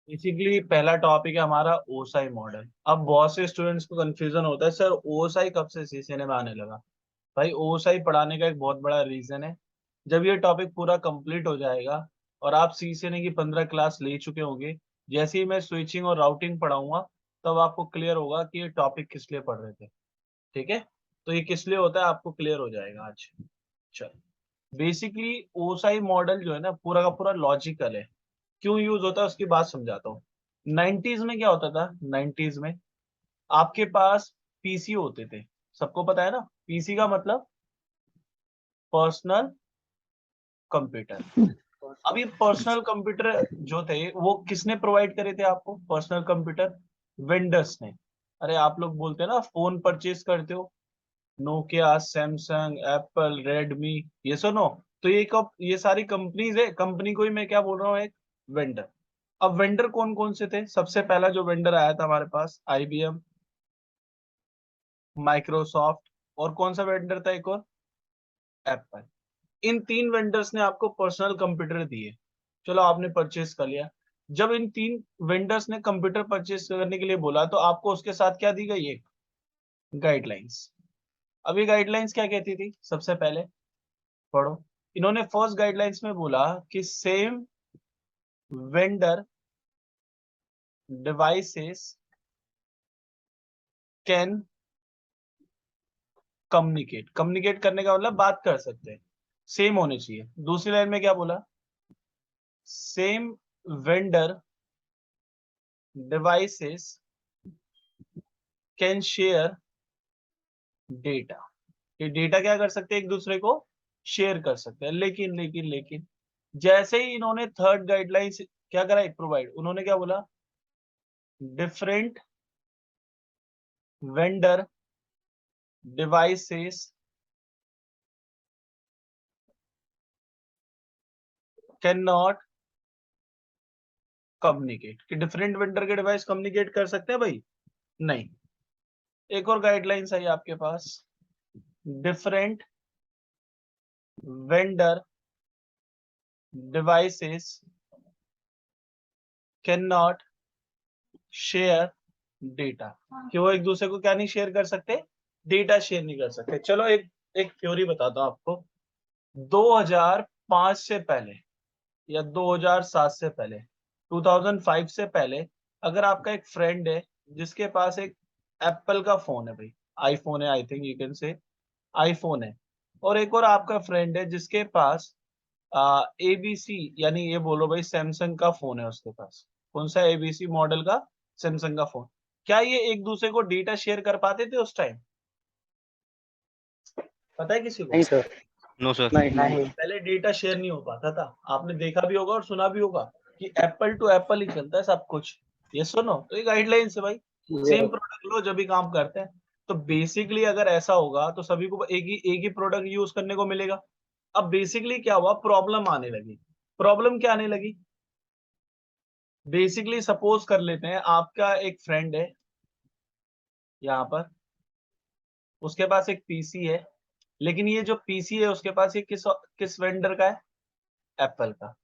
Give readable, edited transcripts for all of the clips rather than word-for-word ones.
Basically पहला topic है हमारा ओसाई मॉडल। अब बहुत से स्टूडेंट्स को कंफ्यूजन होता है, सर ओसाई कब से सीसीएनए में आने लगा। भाई ओसाई पढ़ाने का एक बहुत बड़ा रीजन है। जब ये टॉपिक पूरा कंप्लीट हो जाएगा और आप सीसीएनए की 15 क्लास ले चुके होंगे, जैसे ही मैं स्विचिंग और राउटिंग पढ़ाऊंगा तब आपको क्लियर होगा कि ये टॉपिक किस लिए पढ़ रहे थे। ठीक है, तो ये किस लिए होता है आपको क्लियर हो जाएगा आज। चलो, बेसिकली ओसाई मॉडल जो है ना पूरा का पूरा लॉजिकल है। क्यों यूज होता है उसकी बात समझाता हूँ। 90s में क्या होता था, 90s में आपके पास पीसी होते थे। सबको पता है ना, पीसी का मतलब पर्सनल कंप्यूटर। अब ये पर्सनल कंप्यूटर जो थे वो किसने प्रोवाइड करे थे आपको, पर्सनल कंप्यूटर वेंडर्स ने। अरे आप लोग बोलते हैं ना फोन परचेज करते हो, नोकिया, सैमसंग, एप्पल, रेडमी, ये सुनो। तो ये सारी कंपनीज है, कंपनी को ही मैं क्या बोल रहा हूँ, एक वेंडर। अब वेंडर कौन कौन से थे, सबसे पहला जो वेंडर आया था हमारे पास आईबीएम, माइक्रोसॉफ्ट, और कौन सा वेंडर था एक और, एप्पल। इन तीन वेंडर्स ने आपको पर्सनल कंप्यूटर दिए। चलो आपने परचेस कर लिया। जब इन तीन वेंडर्स ने कंप्यूटर परचेस करने के लिए बोला तो आपको उसके साथ क्या दी गई, एक गाइडलाइंस। अब ये गाइडलाइंस क्या कहती थी, सबसे पहले पढ़ो। इन्होंने फर्स्ट गाइडलाइंस में बोला कि same vendor devices can communicate. Communicate करने का मतलब बात कर सकते हैं, सेम होने चाहिए। दूसरी लाइन में क्या बोला, same vendor devices can share data. ये डेटा क्या कर सकते हैं, एक दूसरे को शेयर कर सकते हैं। लेकिन लेकिन लेकिन जैसे ही इन्होंने थर्ड गाइडलाइंस क्या करा, प्रोवाइड, उन्होंने क्या बोला, different vendor devices can not communicate. कि डिफरेंट वेंडर के डिवाइस कम्युनिकेट कर सकते हैं भाई, नहीं। एक और गाइडलाइंस आई आपके पास, different vendor devices can not share data. कि वो एक दूसरे को क्या नहीं शेयर कर सकते, डेटा शेयर नहीं कर सकते। चलो एक एक थ्योरी बताता हूं आपको। 2005 से पहले या 2007 से पहले, 2005 से पहले, अगर आपका एक फ्रेंड है जिसके पास एक एप्पल का फोन है, भाई आईफोन है, I think you can say iPhone है, और एक और आपका फ्रेंड है जिसके पास एबीसी, यानी ये बोलो भाई सैमसंग का फोन है उसके पास। कौन सा, एबीसी मॉडल का सैमसंग का फोन। क्या ये एक दूसरे को डेटा शेयर कर पाते थे उस टाइम, पता है किसी को? नहीं सर। No sir. नहीं नहीं। पहले डेटा शेयर नहीं हो पाता था। आपने देखा भी होगा और सुना भी होगा कि एप्पल टू एप्पल ही चलता है सब कुछ। ये सुनो, तो ये गाइडलाइन है भाई, सेम ये प्रोडक्ट लो जब भी काम करते हैं। तो बेसिकली अगर ऐसा होगा तो सभी को एक ही प्रोडक्ट यूज करने को मिलेगा। अब बेसिकली क्या हुआ, प्रॉब्लम आने लगी। प्रॉब्लम क्या आने लगी, बेसिकली सपोज कर लेते हैं आपका एक फ्रेंड है यहाँ पर, उसके पास एक पीसी है, लेकिन ये जो पीसी है उसके पास ये किस किस वेंडर का है, एप्पल का।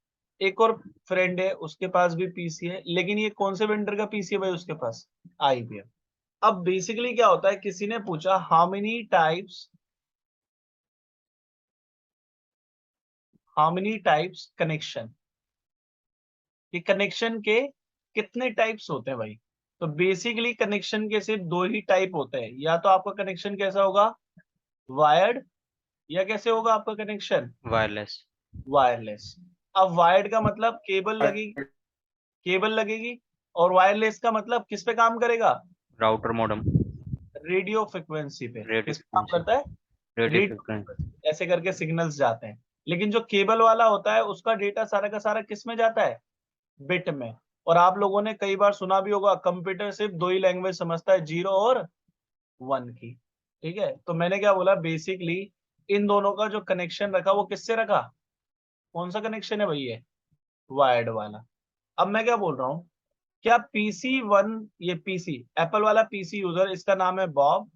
एक और फ्रेंड है उसके पास भी पीसी है, लेकिन ये कौन से वेंडर का पीसी है भाई उसके पास, आईबीएम। अब बेसिकली क्या होता है, किसी ने पूछा हाउ मेनी टाइप्स कनेक्शन, कि कनेक्शन के कितने टाइप्स होते हैं भाई। तो बेसिकली कनेक्शन के सिर्फ दो ही टाइप होते हैं, या तो आपका कनेक्शन कैसा होगा, वायर्ड, या कैसे होगा आपका कनेक्शन, वायरलेस। वायरलेस। अब वायर्ड का मतलब केबल लगेगी, केबल लगेगी, और वायरलेस का मतलब किस पे काम करेगा, राउटर मॉडेम। रेडियो फ्रिक्वेंसी पे। रेडियो किस पे काम फ्रिक्वेंसी। करता है, रेडियो रेडियो फ्रिक्वेंसी। फ्रिक्वेंसी, ऐसे करके सिग्नल्स जाते हैं। लेकिन जो केबल वाला होता है उसका डेटा सारा का सारा किस में जाता है, बिट में। और आप लोगों ने कई बार सुना भी होगा, कंप्यूटर सिर्फ दो ही लैंग्वेज समझता है, 0 और 1 की। ठीक है, तो मैंने क्या बोला, बेसिकली इन दोनों का जो कनेक्शन रखा वो किससे रखा, कौन सा कनेक्शन है भाई, ये वायर्ड वाला। अब मैं क्या बोल रहा हूँ, क्या PC1, ये पीसी एप्पल वाला पीसी यूजर, इसका नाम है बॉब,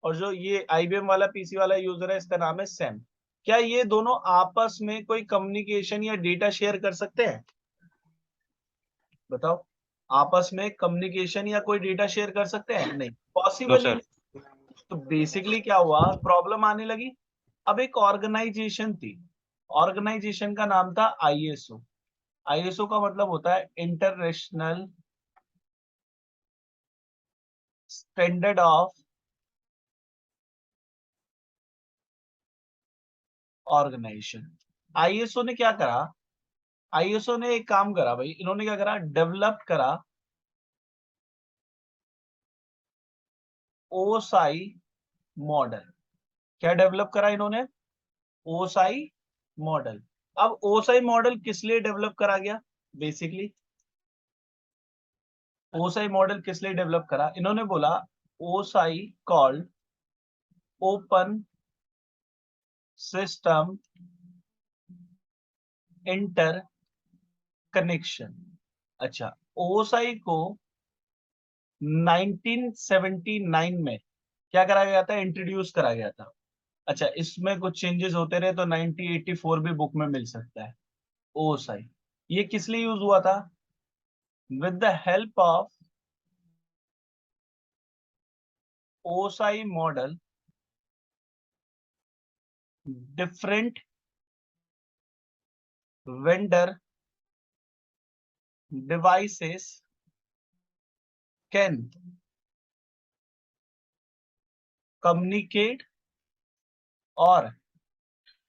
और जो ये आईबीएम वाला पीसी वाला यूजर है इसका नाम है सैम, क्या ये दोनों आपस में कोई कम्युनिकेशन या डेटा शेयर कर सकते हैं, बताओ, आपस में कम्युनिकेशन या कोई डेटा शेयर कर सकते हैं? नहीं, नो पॉसिबल ही सर। नहीं। तो बेसिकली क्या हुआ, प्रॉब्लम आने लगी। अब एक ऑर्गेनाइजेशन थी, ऑर्गेनाइजेशन का नाम था आईएसओ। आईएसओ का मतलब होता है international standard of organisation. ISO ने क्या करा, आईएसओ ने एक काम करा भाई, इन्होंने क्या करा, डेवलप करा ओसाई मॉडल। क्या डेवलप करा इन्होंने, ओसाई मॉडल। अब ओसाई मॉडल किस लिए डेवलप करा गया, बेसिकली ओसाई मॉडल किस लिए डेवलप करा, इन्होंने बोला OSI called open system inter connection. अच्छा, ओसाई को 1979 में क्या करा गया था, इंट्रोड्यूस करा गया था। अच्छा, इसमें कुछ चेंजेस होते रहे तो 1984 भी बुक में मिल सकता है। ओसाई ये किस लिए यूज हुआ था, with the help of OSI model different vendor devices can communicate और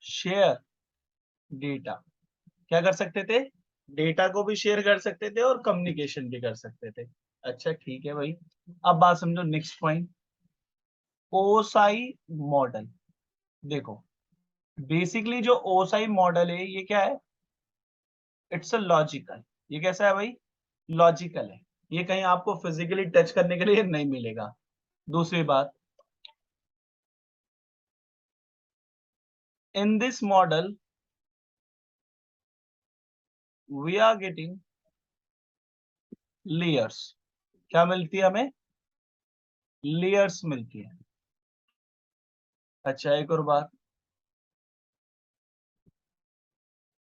शेयर डेटा। क्या कर सकते थे, डेटा को भी शेयर कर सकते थे और कम्युनिकेशन भी कर सकते थे। अच्छा ठीक है भाई, अब बात समझो, नेक्स्ट पॉइंट, ओसाई मॉडल। देखो, बेसिकली जो ओसाई मॉडल है ये क्या है, इट्स अ लॉजिकल। ये कैसा है भाई, लॉजिकल है। ये कहीं आपको फिजिकली टच करने के लिए नहीं मिलेगा। दूसरी बात, in this model we are getting layers. क्या मिलती है हमें, लेयर्स मिलती है। अच्छा, एक और बात,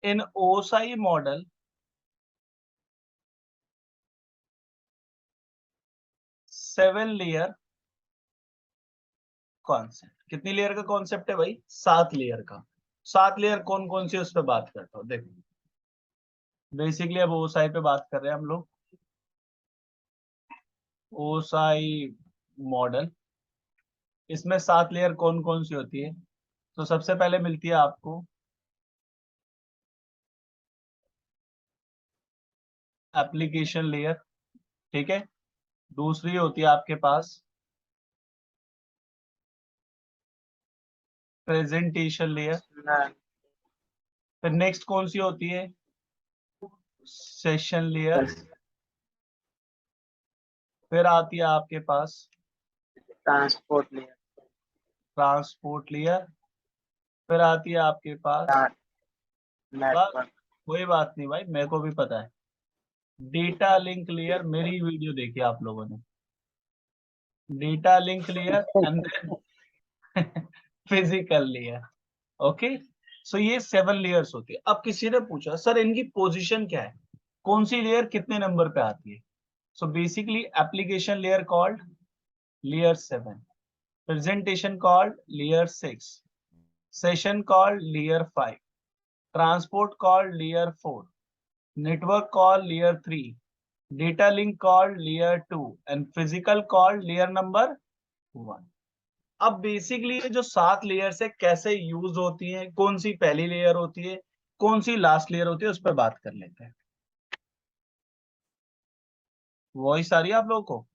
इन ओसाई मॉडल 7 लेयर कॉन्सेप्ट। कितनी लेयर का कॉन्सेप्ट है भाई, 7 लेयर का। 7 लेयर कौन कौन सी, उस पर बात करता हूं। देखो, बेसिकली अब ओसाई पे बात कर रहे हैं हम लोग। ओसाई मॉडल, इसमें 7 लेयर कौन कौन सी होती है, तो सबसे पहले मिलती है आपको एप्लीकेशन लेयर, ठीक है। दूसरी होती है आपके पास प्रेजेंटेशन लेयर। फिर नेक्स्ट कौन सी होती है, सेशन लेयर। फिर आती है आपके पास ट्रांसपोर्ट लेयर, ट्रांसपोर्ट लेयर। फिर आती है आपके पास, बस नेटवर्क। कोई बात नहीं भाई, मेरे को भी पता है, डेटा लिंक लेयर। मेरी वीडियो देखी आप लोगों ने, data link layer and then physical layer. Okay, so ये 7 लेयर्स होती है। अब किसी ने पूछा सर इनकी पोजीशन क्या है, कौन सी लेयर कितने नंबर पे आती है। So basically application layer called layer 7, presentation called layer 6, session called layer 5, transport called layer 4, network called layer 3, data link called layer 2 and physical called layer number 1। अब basically ये जो 7 लेयर्स है कैसे use होती हैं, कौन सी पहली लेयर होती है, कौन सी लास्ट लेयर होती है, उस पर बात कर लेते हैं। वॉइस आ रही है आप लोगों को,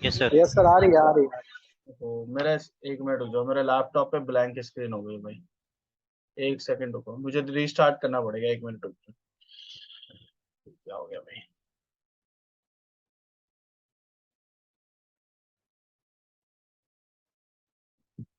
यस सर। यस सर, आ रही है, आ रही है। तो मेरा 1 मिनट रुक जाओ, मेरे लैपटॉप पे ब्लैंक स्क्रीन हो गई भाई। 1 सेकंड रुको, मुझे रीस्टार्ट करना पड़ेगा, 1 मिनट रुक